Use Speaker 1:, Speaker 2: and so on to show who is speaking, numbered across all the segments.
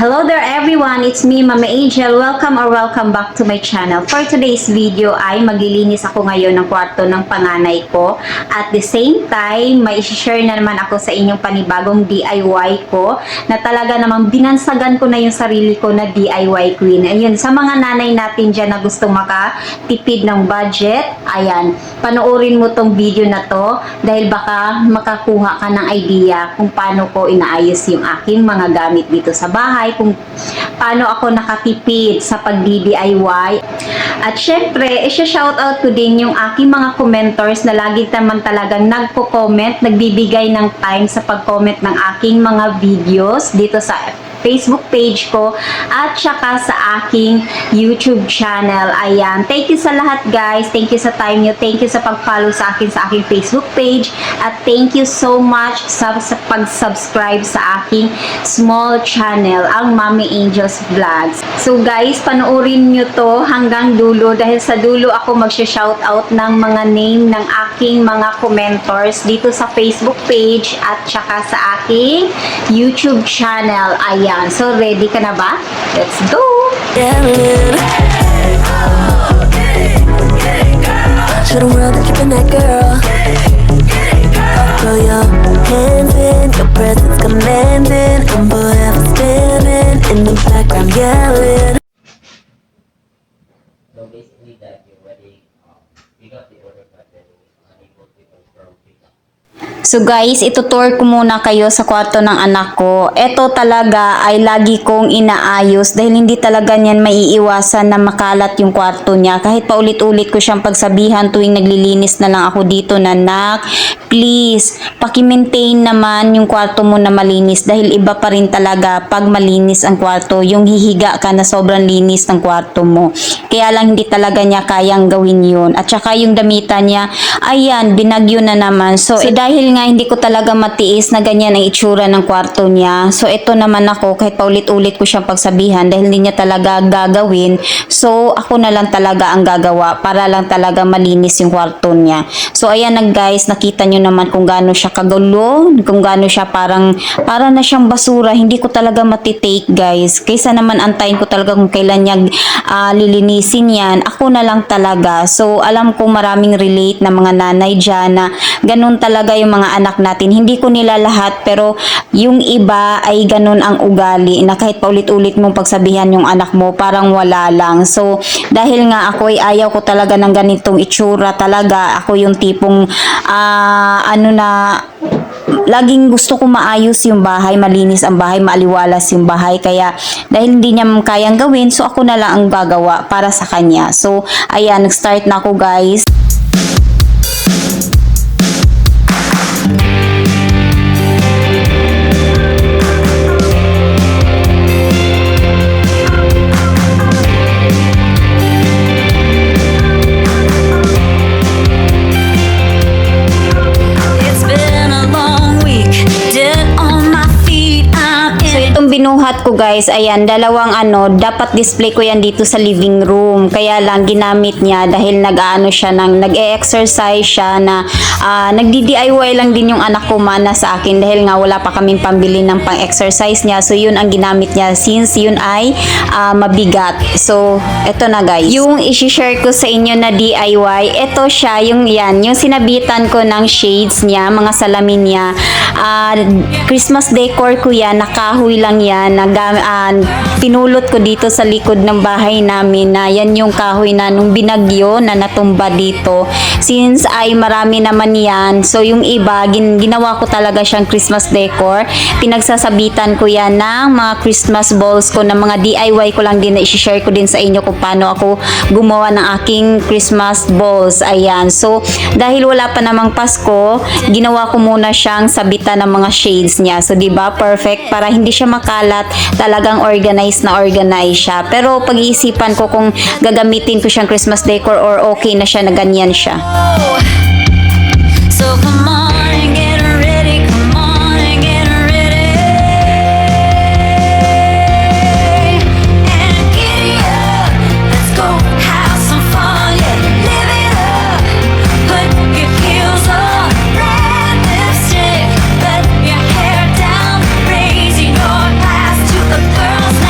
Speaker 1: Hello there everyone, it's me Mama Angel. Welcome back to my channel. For today's video ay maglilinis ako ngayon ng kwarto ng panganay ko. At the same time, may share na naman ako sa inyong panibagong DIY ko na talaga namang binansagan ko na yung sarili ko na DIY queen. Ayun, sa mga nanay natin dyan na gustong makatipid ng budget, ayan, panoorin mo tong video na to dahil baka makakuha ka ng idea kung paano ko inaayos yung aking mga gamit dito sa bahay, kung paano ako nakatipid sa pag-DIY. At syempre, i-shoutout ko din yung aking mga commenters na lagi naman talagang nagko-comment, nagbibigay ng time sa pag-comment ng aking mga videos dito sa Facebook page ko at saka sa aking YouTube channel. Ayan. Thank you sa lahat guys. Thank you sa time nyo. Thank you sa pag-follow sa aking Facebook page. At thank you so much sa pag-subscribe sa aking small channel, ang Mommy Angel's Vlogs. So guys, panoorin nyo to hanggang dulo dahil sa dulo ako mag-shoutout ng mga name ng aking mga commenters dito sa Facebook page at saka sa aking YouTube channel. Ayan. So, ready ka na ba? Let's go! Show the world that you've been that girl. Throw your hands in, your presence commanding. I'm forever standing in the background yelling.
Speaker 2: So basically that you already pick up the order but then unable to confirm pickup.
Speaker 1: So guys, itutour ko muna kayo sa kwarto ng anak ko. Ito talaga ay lagi kong inaayos dahil hindi talaga niyan maiiwasan na makalat yung kwarto niya. Kahit paulit-ulit ko siyang pagsabihan tuwing naglilinis na lang ako dito na, "Nak, please, paki-maintain naman yung kwarto mo na malinis." Dahil iba pa rin talaga pag malinis ang kwarto, yung hihiga ka na sobrang linis ng kwarto mo. Kaya lang hindi talaga niya kayang gawin yun. At saka yung damitan niya, ayan, binagyo na naman. So dahil nga hindi ko talaga matiis na ganyan ang itsura ng kwarto niya. So ito naman ako, kahit paulit-ulit ko siyang pagsabihan dahil hindi niya talaga gagawin. So ako na lang talaga ang gagawa para lang talaga malinis yung kwarto niya. So ayan na guys, nakita nyo naman kung gaano siya kagulo, kung gaano siya para na siyang basura. Hindi ko talaga matitake guys. Kaysa naman antayin ko talaga kung kailan niya lilinisin yan, ako na lang talaga. So alam ko maraming relate na mga nanay dyan na ganun talaga yung mga anak natin. Hindi ko nila lahat pero yung iba ay ganun ang ugali na kahit paulit-ulit mong pagsabihan yung anak mo parang wala lang. So dahil nga ako ay ayaw ko talaga ng ganitong itsura talaga. Ako yung tipong laging gusto ko maayos yung bahay, malinis ang bahay, maaliwalas yung bahay. Kaya dahil hindi niya kayang gawin, so ako na lang ang gagawa para sa kanya. So ayan, nag-start na ako guys. Binuhat ko guys, ayan, dalawang dapat display ko yan dito sa living room. Kaya lang ginamit niya dahil nag-e-exercise siya na nagdi-DIY lang din yung anak ko mana sa akin dahil nga wala pa kaming pambili ng pang-exercise niya. So yun ang ginamit niya since yun ay mabigat. So eto na guys. Yung i-share ko sa inyo na DIY, eto siya, yung sinabitan ko ng shades niya, mga salamin niya. Christmas decor ko yan, nakahoy lang yan, pinulot ko dito sa likod ng bahay namin na yan yung kahoy na nung binagyo na natumba dito. Since ay marami naman yan, so yung iba, ginawa ko talaga siyang Christmas decor. Pinagsasabitan ko yan ng mga Christmas balls ko na mga DIY ko lang din na i-share ko din sa inyo kung paano ako gumawa ng aking Christmas balls. Ayan, so dahil wala pa namang Pasko, ginawa ko muna siyang sabitan ng mga shades niya. So diba, perfect para hindi siya makalat, talagang organized na organized siya. Pero pag-iisipan ko kung gagamitin ko siyang Christmas decor or okay na siya na ganyan siya. So come on, get ready, come on, get ready. And giddy up, let's go have some fun, yeah, live it up. Put your heels on, red lipstick, let your hair down, raising your glass to the girls.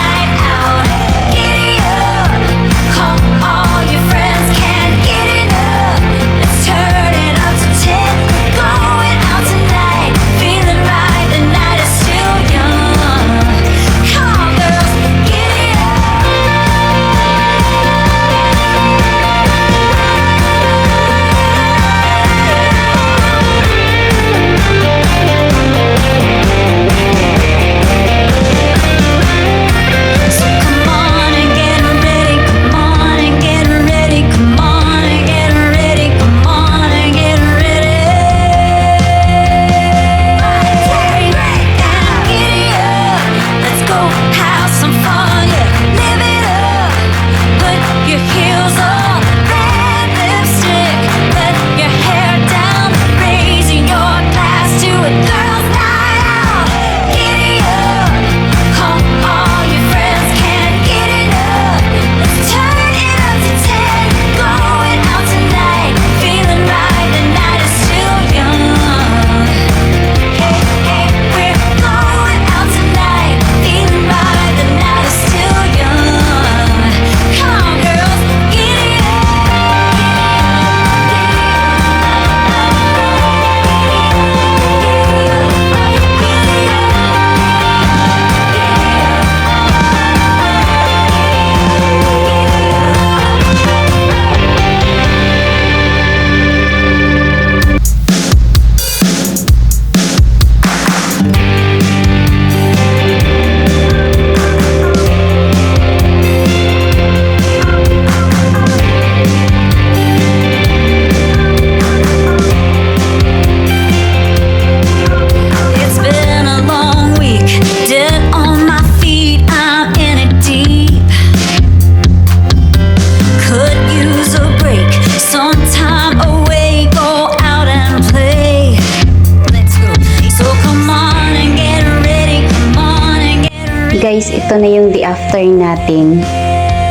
Speaker 1: ito na yung the after natin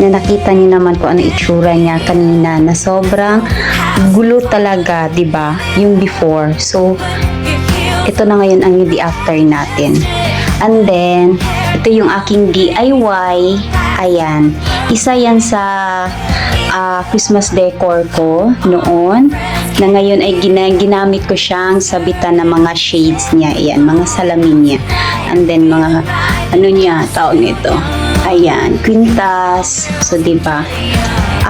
Speaker 1: na nakita niyo naman kung ano itsura niya kanina na sobrang gulo talaga, 'di ba? Yung before. So ito na ngayon ang the after natin. And then ito yung aking DIY. Ayan. Isa yan sa Christmas decor ko noon na ngayon ay ginamit ko siyang sabitan ng mga shades niya. Ayan, mga salamin niya. And then mga ano niya, tawag nito. Ayan, quintas. So, diba?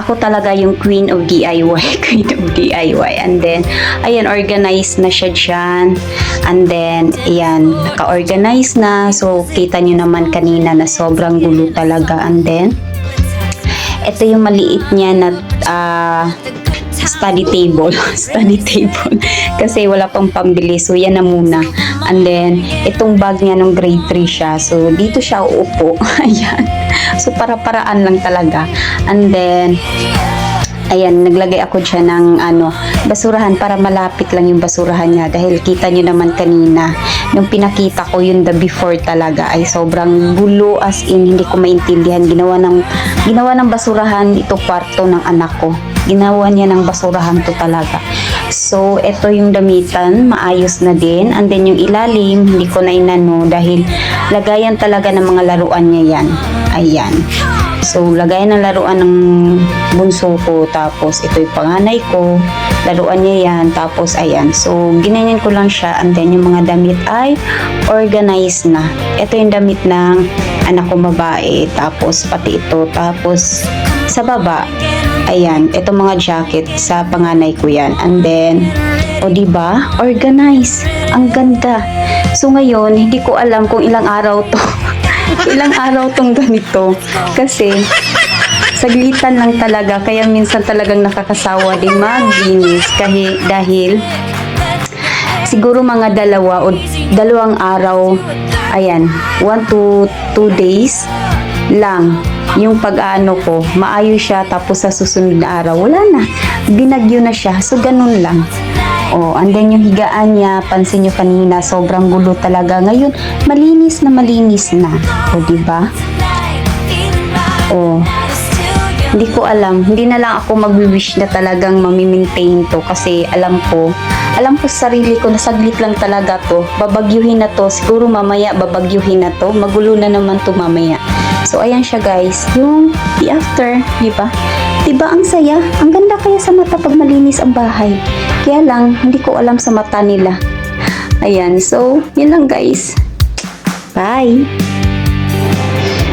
Speaker 1: Ako talaga yung queen of DIY. Queen of DIY. And then, ayan, organized na siya dyan. And then, ayan, naka-organize na. So, kita nyo naman kanina na sobrang gulo talaga. And then, ito yung maliit niya na study table. Study table. Kasi wala pang pambili. So, yan na muna. And then, itong bag niya nung grade 3 siya. So, dito siya uupo. Ayan. So, para-paraan lang talaga. And then, ayan, naglagay ako dyan ng basurahan para malapit lang yung basurahan niya. Dahil kita nyo naman kanina, nung pinakita ko yung the before talaga ay sobrang gulo, as in hindi ko maintindihan. Ginawa ng basurahan ito kwarto ng anak ko. Ginawa niya ng basurahan to talaga. So, ito yung damitan, maayos na din. And then yung ilalim, hindi ko na inano dahil lagayan talaga ng mga laruan niya yan. Ayan. So, lagayan ng laruan ng bunso ko. Tapos, ito yung panganay ko. Laruan niya yan. Tapos, ayan. So, ginanyan ko lang siya. And then, yung mga damit ay organized na. Ito yung damit ng anak ko babae. Tapos, pati ito. Tapos, sa baba, ayan. Ito mga jacket sa panganay ko yan. And then, o diba? Organized. Ang ganda. So, ngayon, hindi ko alam kung ilang araw to. Ilang araw tong ganito. Kasi, saglitan lang talaga. Kaya minsan talagang nakakasawa din maglinis. Dahil, siguro mga dalawang araw, ayan, 1 to 2 days lang yung pag-ano ko, maayos siya, tapos sa susunod na araw, wala na. Binagyo na siya. So, ganun lang. Oh, and then yung higaan niya, pansin nyo kanina, sobrang gulo talaga. Ngayon, malinis na. O, diba? Oh, hindi ko alam. Hindi na lang ako mag-wish na talagang mamimaintain to kasi alam ko sa sarili ko na saglit lang talaga to. Babagyuhin na to. Siguro mamaya babagyuhin na to. Magulo na naman to mamaya. So, ayan siya guys. Yung the after, diba? Diba ang saya? Ang ganda kaya sa mata pag malinis ang bahay. Kaya lang, hindi ko alam sa mata nila. Ayan. So, yun lang guys. Bye!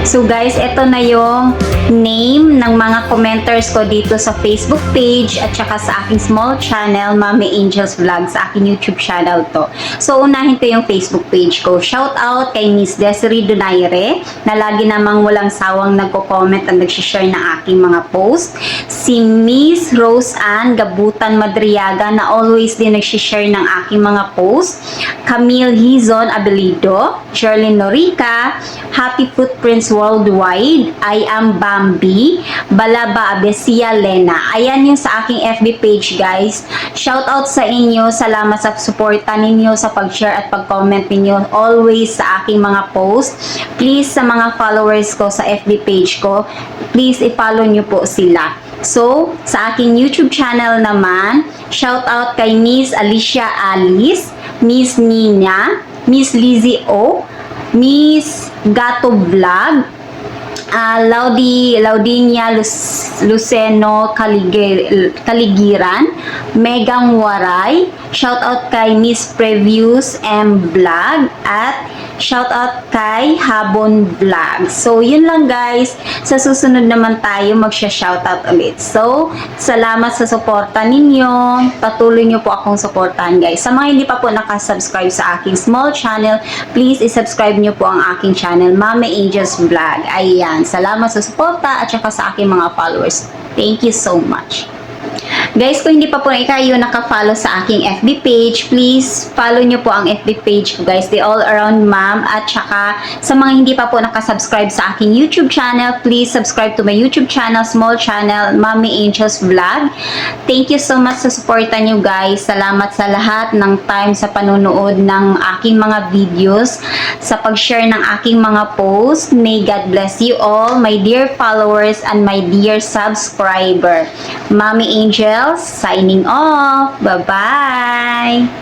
Speaker 1: So guys, ito na yung name ng mga commenters ko dito sa Facebook page at saka sa aking small channel, Mami Angel's Vlog, sa aking YouTube channel to. So unahin ko yung Facebook page ko. Shout out kay Miss Desiree Donaire na lagi namang walang sawang nagko-comment at nag-share ng aking mga post. Si Miss Rose Ann Gabutan Madriaga na always din nag-share ng aking mga post. Camille Hizon Abelido, Jerlyn Norica, Happy Footprints Worldwide, I Am Bambi, Balaba Abesia Lena. Ayan yung sa aking FB page guys. Shout out sa inyo. Salamat sa suporta ninyo, sa pag-share at pag-comment ninyo always sa aking mga post. Please sa mga followers ko sa FB page ko, please i-follow nyo po sila. So, sa aking YouTube channel naman, shout out kay Miss Alicia Alice, Miss Nina, Miss Lizzie O, Miss Gato Vlog, Laudinia Luceno Kaligiran, Megang Waray, shout out kay Miss Previews M Vlog, at shout out kay Habon Vlog. So, yun lang guys. Sa susunod naman tayo magsha-shout out ulit. So, salamat sa suporta ninyo. Patuloy nyo po akong suportahan guys. Sa mga hindi pa po nakasubscribe sa aking small channel, please isubscribe nyo po ang aking channel, Mami Angel's Vlog. Ayan. Salamat sa suporta at saka sa aking mga followers. Thank you so much. Guys, kung hindi pa po kayo naka-follow sa aking FB page, please follow nyo po ang FB page ko guys, The All Around Mom. At saka sa mga hindi pa po nakasubscribe sa aking YouTube channel, please subscribe to my YouTube channel, small channel, Mommy Angel's Vlog. Thank you so much sa suporta nyo guys. Salamat sa lahat ng time sa panonood ng aking mga videos, sa pag-share ng aking mga posts. May God bless you all, my dear followers and my dear subscriber. Mommy Angels, signing off. Bye-bye!